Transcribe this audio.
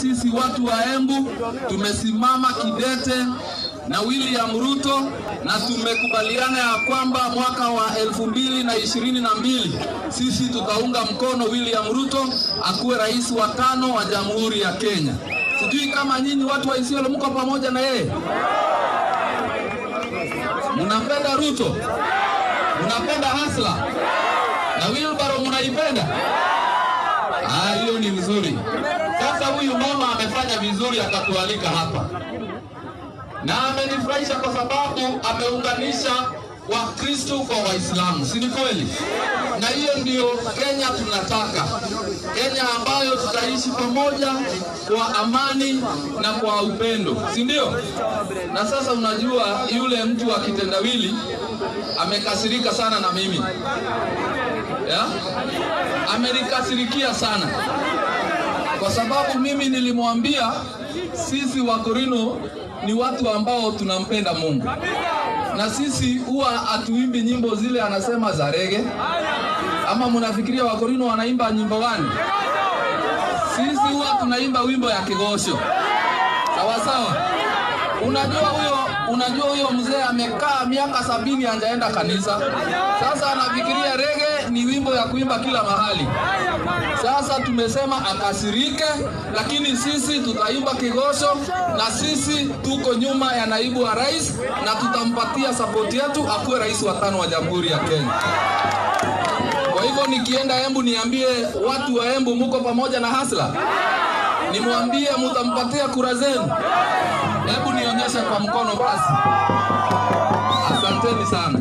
Sisi watu wa Embu tumesimama kidete na William Ruto na tumekubaliana ya kwamba mwaka wa 2022 sisi tutaunga mkono William Ruto akuwe rais wa 5 wa Jamhuri ya Kenya. Sijui kama nyinyi watu wa Isiolo mko pamoja na yeye. Mnapenda Ruto? Mnapenda Hasla? Na Wilbaro mnaipenda? Hiyo ni vizuri. Sasa huyu mama amefanya vizuri akatualika hapa. Na amenifurahisha kwa sababu ameunganisha Wakristo kwa Waislamu. Si ni kweli? Na hiyo ndio Kenya tunataka. Kenya ambayo tutaishi pamoja kwa amani na kwa upendo. Si ndio? Na sasa unajua yule mtu wa kitendawili amekasirika sana na mimi. Ya? Amenikasirikia sana. Kwa sababu mimi nilimwambia sisi wa Korino ni watu ambao tunampenda Mungu. Na sisi huwa hatuimbi nyimbo zile anasema za rege. Ama mnafikiria wa Korino wanaimba nyimbo gani? Sisi huwa tunaimba wimbo ya kigosho. Sawa sawa. Unajua huyo mzee amekaa miaka 70 hajaenda kanisa. Sasa anafikiria rege ni wimbo ya kuimba kila mahali. Sasa tumesema akasirike, lakini sisi tutaimba kigosho na sisi tuko nyuma ya naibu wa rais na tutampatia support yetu akuwe rais wa 5 wa Jamhuri ya Kenya. Kwa hivyo nikienda Embu niambie watu wa Embu mko pamoja na Hasla. Nimwambie mtampatia kura zenu. Hebu nionyeshe kwa mkono basi. Asanteni sana.